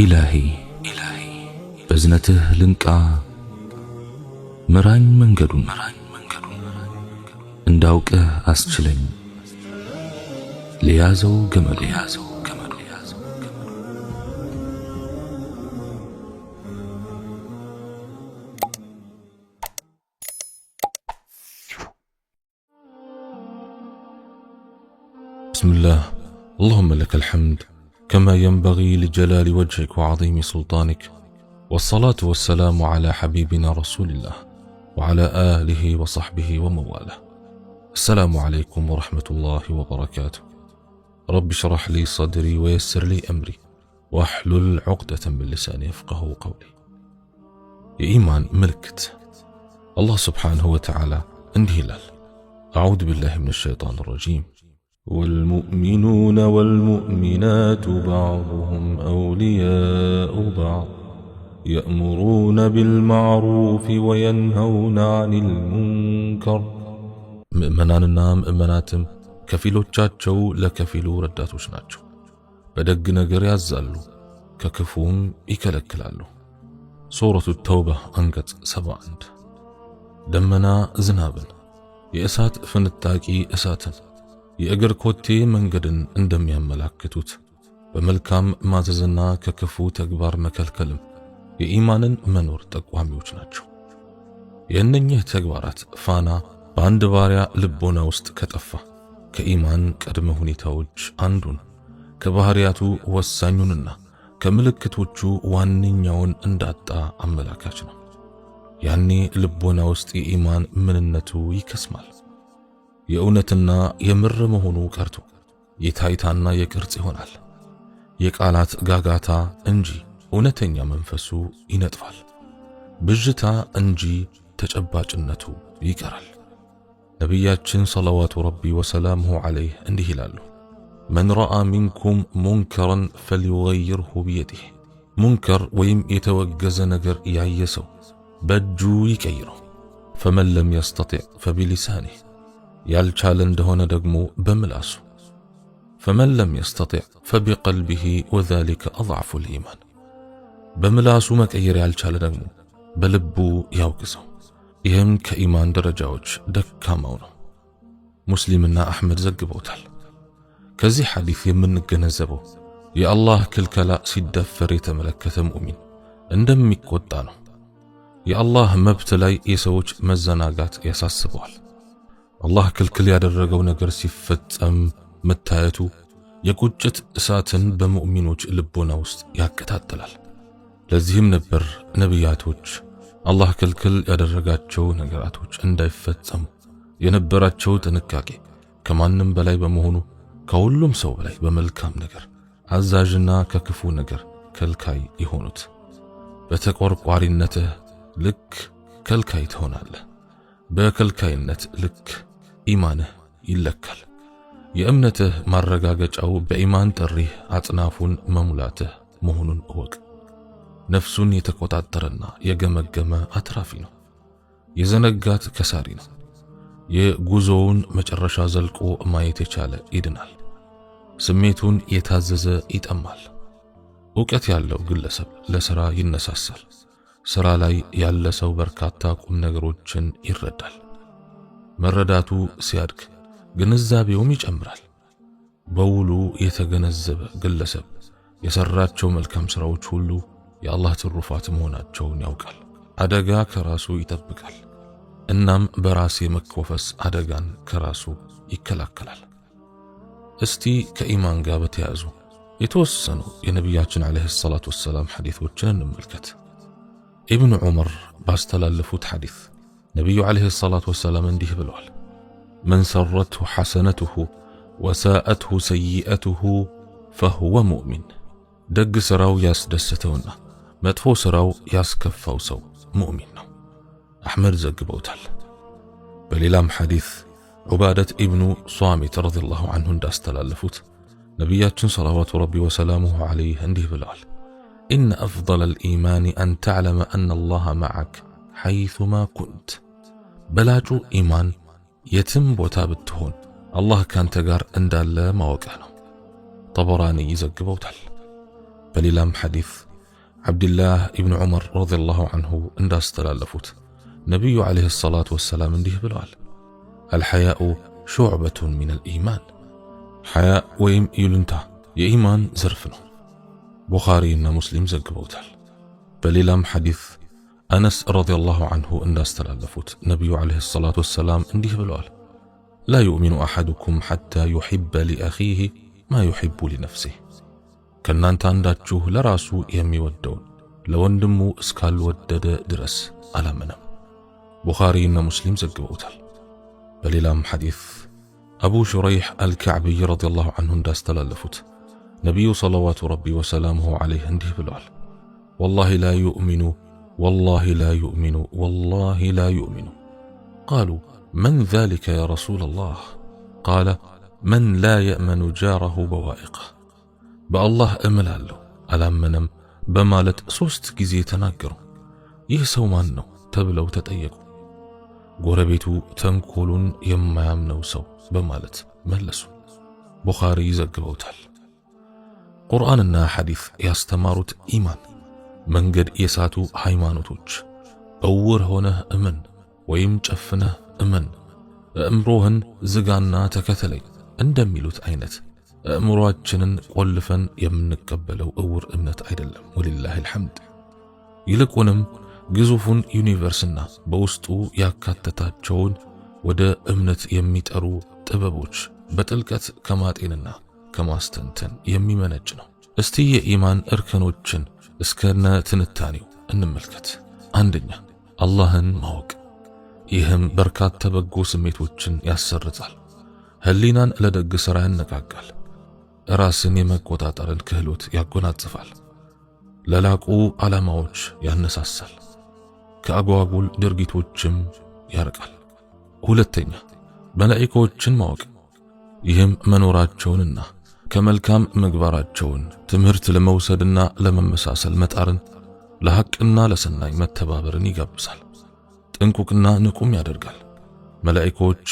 إلهي بزنته لنكا مران منجدون انداوك أسجلين ليازو جمل بسم الله. اللهم لك الحمد كما ينبغي لجلال وجهك وعظيم سلطانك، والصلاة والسلام على حبيبنا رسول الله وعلى آله وصحبه ومواله. السلام عليكم ورحمة الله وبركاته. رب اشرح لي صدري ويسر لي أمري واحلل عقدة من لساني يفقه قولي. የኢማን ምልክት الله سبحانه وتعالى እንዲህ ይላል። أعوذ بالله من الشيطان الرجيم. والمؤمنون والمؤمنات بعضهم أولياء بعض يأمرون بالمعروف وينهون عن المنكر. مؤمناننا مؤمناتم ከፊሎቻቸው ለከፊሉ ረዳቶች ናቸው። በደግ ነገር ያዛሉ፣ ከክፉም ይከለክላሉ። ሱረቱ ተውባ አንቀጽ 71። ደመና ዝናብን፣ የእሳት ፍንጣቂ እሳትን፣ የእግር ኮቴ መንገድን እንደሚያመላክቱት በመልካም ማዘዝና ከክፉ ተግባር መከልከልም የኢማንን መኖር ጠቋሚዎች ናቸው። የእነኚህ ተግባራት ፋና በአንድ ባሪያ ልቦና ውስጥ ከጠፋ ከኢማን ቅድመ ሁኔታዎች አንዱን ከባህሪያቱ ወሳኙንና ከምልክቶቹ ዋነኛውን እንዳጣ አመላካች ነው። ያኔ ልቦና ውስጥ የኢማን ምንነቱ ይከስማል። የእውነትና የምር መሆኑ ቀርቶ የታይታና የቅርጽ ይሆናል። የቃላት ጋጋታ እንጂ እውነተኛ መንፈሱ ይነጥፋል። ብዥታ እንጂ ተጨባጭነቱ ይቀራል። ነቢያችን ሰለዋቱ ረቢ ወሰላሙሁ ዐለይህ እንዲህ ይላሉ፣ መን ረአ ሚንኩም ሙንከረን ፈልዩገይርሁ ቢየዲህ። ሙንከር ወይም የተወገዘ ነገር ያየ ሰው በእጁ ይቀይረው። ፈመን ለም የስተጢዕ ፈቢሊሳኒህ፣ ያልቻለ እንደሆነ ደግሞ በምላሱ። ፈመን ለም የስተጢዕ ፈቢቀልቢህ ወዛሊከ አضዕፉ ልኢማን። በምላሱ መቀየር ያልቻለ ደግሞ በልቡ ያውግዘው። ይህም ከኢማን ደረጃዎች ደካማው ነው። ሙስሊምና አሕመድ ዘግበውታል። ከዚህ ሐዲስ የምንገነዘበው የአላህ ክልከላ ሲደፈር የተመለከተ ሙእሚን እንደሚቆጣ ነው። የአላህ መብት ላይ የሰዎች መዘናጋት ያሳስበዋል። አላህ ክልክል ያደረገው ነገር ሲፈጸም መታየቱ የቁጭት እሳትን በሙእሚኖች ልቦና ውስጥ ያቀጣጥላል። ለዚህም ነበር ነቢያቶች አላህ ክልክል ያደረጋቸው ነገራቶች እንዳይፈጸሙ የነበራቸው ጥንቃቄ ከማንም በላይ በመሆኑ ከሁሉም ሰው በላይ በመልካም ነገር አዛዥና ከክፉ ነገር ከልካይ የሆኑት። በተቆርቋሪነትህ ልክ ከልካይ ትሆናለህ። በከልካይነት ልክ ኢማንህ ይለካል። የእምነትህ ማረጋገጫው በኢማን ጥሪህ አጽናፉን መሙላትህ መሆኑን እወቅ። ነፍሱን የተቆጣጠረና የገመገመ አትራፊ ነው። የዘነጋት ከሳሪ ነው። የጉዞውን መጨረሻ ዘልቆ ማየት የቻለ ይድናል። ስሜቱን የታዘዘ ይጠማል። ዕውቀት ያለው ግለሰብ ለሥራ ይነሳሳል። ሥራ ላይ ያለ ሰው በርካታ ቁም ነገሮችን ይረዳል። መረዳቱ ሲያድግ ግንዛቤውም ይጨምራል። በውሉ የተገነዘበ ግለሰብ የሰራቸው መልካም ሥራዎች ሁሉ የአላህ ትሩፋት መሆናቸውን ያውቃል። አደጋ ከራሱ ይጠብቃል። እናም በራስ የመኮፈስ አደጋን ከራሱ ይከላከላል። እስቲ ከኢማን ጋር በተያያዙ የተወሰኑ የነቢያችን ዓለይሂ ሰላቱ ወሰላም ሐዲሶችን እንመልከት። ኢብኑ ዑመር ባስተላለፉት ሐዲስ ነቢዩ ዓለይሂ ሰላቱ ወሰላም እንዲህ ብለዋል፣ መን ሰረትሁ ሐሰነትሁ ወሳአትሁ ሰይአትሁ ፈሁወ ሙእሚን። ደግ ሥራው ያስደሰተውና መጥፎ ሥራው ያስከፋው ሰው ሙእሚን ነው። አሕመድ ዘግበውታል። በሌላም ሐዲስ ዑባደት ኢብኑ ሷሚት ረዲየላሁ ዐንሁ እንዳስተላለፉት ነቢያችን ሰለዋቱ ረቢ ወሰላሙሁ ዐለይህ እንዲህ ብለዋል፣ ኢነ አፍضለል ኢማን አን ተዕለመ አነ አላህ መዐክ ሐይሱማ ኩንት። በላጩ ኢማን የትም ቦታ ብትሆን አላህ ካንተ ጋር እንዳለ ማወቅህ ነው። ጠበራኒ ይዘግበውታል። በሌላም ሐዲስ ዓብድላህ ኢብኑ ዑመር ረዲየላሁ ዐንሁ እንዳስተላለፉት ነቢዩ ዓለይሂ ሰላቱ ወሰላም እንዲህ ብለዋል፣ አልሐያኡ ሹዕበቱን ሚነል ኢማን። ሐያ ወይም ይሉንታ የኢማን ዘርፍ ነው። ቡኻሪና ሙስሊም ዘግበውታል። በሌላም ሐዲስ አነስ ረዲየላሁ ዐንሁ እንዳስተላለፉት ነቢዩ ዓለይሂ ሰላቱ ወሰላም እንዲህ ብለዋል፣ ላ ዩእሚኑ አሐዱኩም ሐታ ዩሒበ ሊአኺህ ማ ዩሒቡ ሊነፍሲህ። ከእናንተ አንዳችሁ ለራሱ የሚወደውን ለወንድሙ እስካልወደደ ድረስ አላመነም። ቡኻሪና ሙስሊም ዘግበውታል። በሌላም ሐዲስ አቡ ሹረይሕ አልከዕቢይ ረዲየላሁ ዐንሁ እንዳስተላለፉት ነቢዩ ሰለዋቱ ረቢ ወሰላሙሁ ዐለይህ እንዲህ ብለዋል፣ ወላሂ ላ ዩእሚኑ ወላሂ ላ ዩእሚኑ ወላሂ ላ ዩእሚኑ። ቃሉ መን ዛሊከ ያ ረሱለላህ? ቃለ መን ላ የእመኑ ጃረሁ በዋኢቀህ። በአላህ እምላለሁ አላመነም በማለት 3 ጊዜ ተናገሩ። ይህ ሰው ማን ነው ተብለው ተጠየቁ። ጎረቤቱ ተንኮሉን የማያምነው ሰው በማለት መለሱ። ቡኻሪ ዘግበውታል። ቁርአንና ሐዲስ ያስተማሩት ኢማን መንገድ የሳቱ ሃይማኖቶች እውር ሆነህ እመን ወይም ጨፍነህ እመን፣ አእምሮህን ዝጋና ተከተለኝ እንደሚሉት አይነት አእምሮአችንን ቆልፈን የምንቀበለው እውር እምነት አይደለም። ወሊላሂል ሐምድ። ይልቁንም ግዙፉን ዩኒቨርስና በውስጡ ያካተታቸውን ወደ እምነት የሚጠሩ ጥበቦች በጥልቀት ከማጤንና ከማስተንተን የሚመነጭ ነው። እስቲ የኢማን እርከኖችን እስከነ ትንታኔው እንመልከት። አንደኛ፣ አላህን ማወቅ። ይህም በርካታ በጎ ስሜቶችን ያሰርጻል፣ ህሊናን ለደግ ሥራ ያነቃቃል፣ ራስን የመቆጣጠርን ክህሎት ያጎናጽፋል፣ ለላቁ ዓላማዎች ያነሳሳል፣ ከአጓጉል ድርጊቶችም ያርቃል። ሁለተኛ፣ መላእክቶችን ማወቅ። ይህም መኖራቸውንና ከመልካም ምግባራቸውን ትምህርት ለመውሰድና ለመመሳሰል መጣርን፣ ለሐቅና ለሰናይ መተባበርን ይጋብዛል፣ ጥንቁቅና ንቁም ያደርጋል። መላእክቶች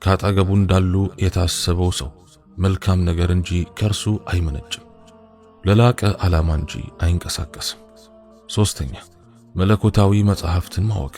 ካጠገቡ እንዳሉ የታሰበው ሰው መልካም ነገር እንጂ ከርሱ አይመነጭም፣ ለላቀ ዓላማ እንጂ አይንቀሳቀስም። ሶስተኛ፣ መለኮታዊ መጻሕፍትን ማወቅ።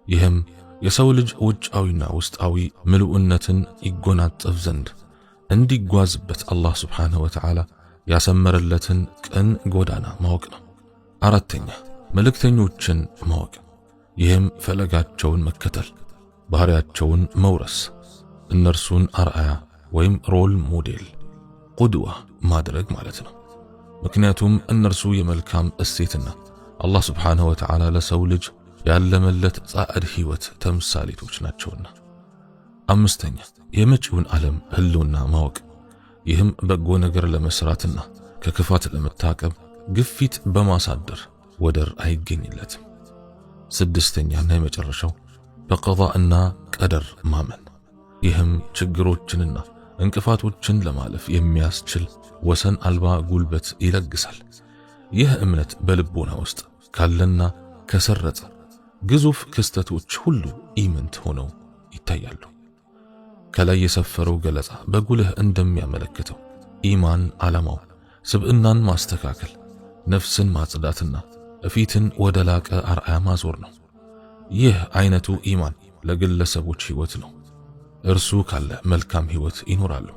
ይህም የሰው ልጅ ውጫዊና ውስጣዊ ምሉዕነትን ይጎናጸፍ ዘንድ እንዲጓዝበት አላህ ስብሓንሁ ወተዓላ ያሰመረለትን ቅን ጎዳና ማወቅ ነው። አራተኛ፣ መልእክተኞችን ማወቅ። ይህም ፈለጋቸውን መከተል፣ ባህሪያቸውን መውረስ፣ እነርሱን አርአያ ወይም ሮል ሞዴል ቁድዋ ማድረግ ማለት ነው። ምክንያቱም እነርሱ የመልካም እሴትና አላህ ስብሓንሁ ወተዓላ ለሰው ልጅ ያለመለት ጻዕድ ሕይወት ተምሳሌቶች ናቸውና። አምስተኛ፣ የመጪውን ዓለም ህልውና ማወቅ። ይህም በጎ ነገር ለመስራትና ከክፋት ለመታቀብ ግፊት በማሳደር ወደር አይገኝለትም። ስድስተኛና የመጨረሻው በቀዳእና ቀደር ማመን። ይህም ችግሮችንና እንቅፋቶችን ለማለፍ የሚያስችል ወሰን አልባ ጉልበት ይለግሳል። ይህ እምነት በልቦና ውስጥ ካለና ከሰረጸ ግዙፍ ክስተቶች ሁሉ ኢምንት ሆነው ይታያሉ። ከላይ የሰፈረው ገለጻ በጉልህ እንደሚያመለክተው ኢማን ዓላማው ስብዕናን ማስተካከል፣ ነፍስን ማጽዳትና ፊትን ወደ ላቀ አርአያ ማዞር ነው። ይህ አይነቱ ኢማን ለግለሰቦች ሕይወት ነው። እርሱ ካለ መልካም ሕይወት ይኖራሉ፣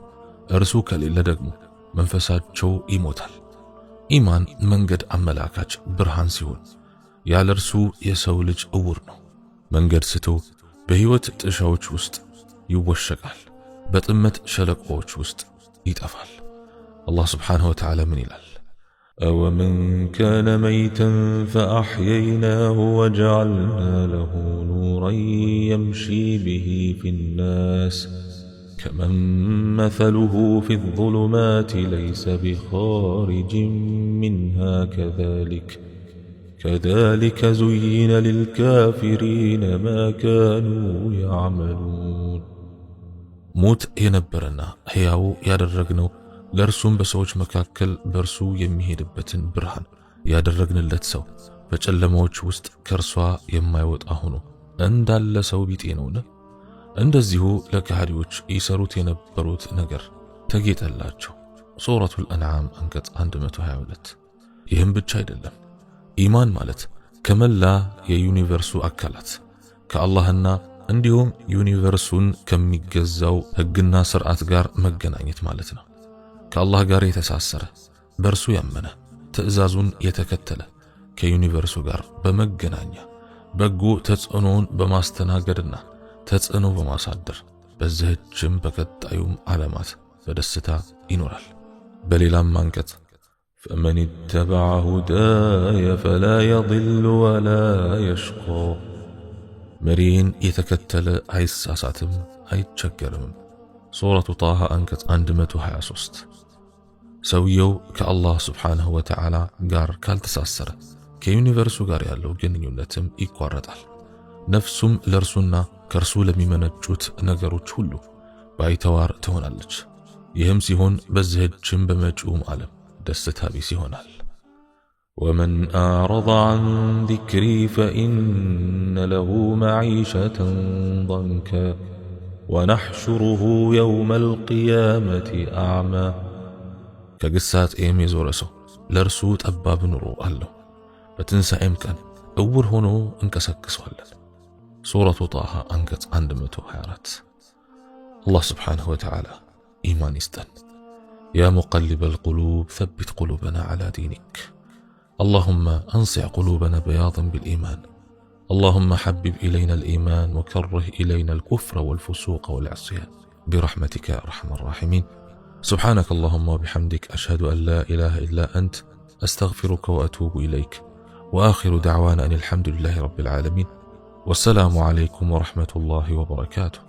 እርሱ ከሌለ ደግሞ መንፈሳቸው ይሞታል። ኢማን መንገድ አመላካች ብርሃን ሲሆን ያለ እርሱ የሰው ልጅ እውር ነው። መንገድ ስቶ በሕይወት ጥሻዎች ውስጥ ይወሸቃል፣ በጥመት ሸለቆዎች ውስጥ ይጠፋል። አላህ ስብሓንሁ ወተዓላ ምን ይላል? أَوَمَنْ كَانَ مَيْتًا فَأَحْيَيْنَاهُ وَجَعَلْنَا لَهُ نُورًا يَمْشِي بِهِ فِي النَّاسِ كَمَنْ مَثَلُهُ فِي الظُّلُمَاتِ لَيْسَ بِخَارِجٍ مِنْهَا كَذَلِكَ زُيِّنَ لِلْكَافِرِينَ مَا كَانُوا يَعْمَلُونَ ሞት የነበረና ሕያው ያደረግነው ለእርሱም በሰዎች መካከል በእርሱ የሚሄድበትን ብርሃን ያደረግንለት ሰው በጨለማዎች ውስጥ ከእርሷ የማይወጣ ሆኖ እንዳለ ሰው ቢጤ ነውን? እንደዚሁ ለካህዲዎች ይሰሩት የነበሩት ነገር ተጌጠላቸው። ሱረቱል አንዓም አንቀጽ 122። ይህም ብቻ አይደለም፣ ኢማን ማለት ከመላ የዩኒቨርሱ አካላት ከአላህና እንዲሁም ዩኒቨርሱን ከሚገዛው ሕግና ሥርዓት ጋር መገናኘት ማለት ነው። ከአላህ ጋር የተሳሰረ በእርሱ ያመነ ትዕዛዙን የተከተለ ከዩኒቨርሱ ጋር በመገናኛ በጎ ተጽዕኖውን በማስተናገድና ተጽዕኖ በማሳደር በዚህችም በቀጣዩም ዓለማት በደስታ ይኖራል። በሌላም አንቀጽ فمن اتبع هداي فلا يضل ولا يشقى መሪን የተከተለ አይሳሳትም አይቸገርም። ሱረቱ ጣሃ አንቀጽ 123። ሰውየው ከአላህ ስብሓንሁ ወተዓላ ጋር ካልተሳሰረ ከዩኒቨርሱ ጋር ያለው ግንኙነትም ይቋረጣል። ነፍሱም ለእርሱና ከእርሱ ለሚመነጩት ነገሮች ሁሉ ባይተዋር ትሆናለች። ይህም ሲሆን በዚህችም በመጪውም ዓለም ደስታ ቢስ ይሆናል። ومن أعرض عن ذكري فإن له معيشة ضنكا ونحشره يوم القيامة أعمى ከግሳት የሚዞረ ሰው ለእርሱ ጠባብ ኑሮ አለው። በትንሣኤም ቀን እውር ሆኖ እንቀሰቅሰዋለን። ሱረቱ ጣሃ አንቀጽ 124። አላህ ስብሓንሁ ወተዓላ ኢማን ይስጠን። ያ ሙቀሊበ القلوب ثبت قلوبنا على دينك. اللهم أنصع قلوبنا بياضا بالإيمان. اللهم حبب إلينا الإيمان وكره إلينا الكفر والفسوق والعصيان برحمتك يا أرحم الراحمين. سبحانك اللهم وبحمدك أشهد أن لا إله إلا أنت أستغفرك وأتوب إليك. وآخر دعوانا أن الحمد لله رب العالمين. والسلام عليكم ورحمة الله وبركاته.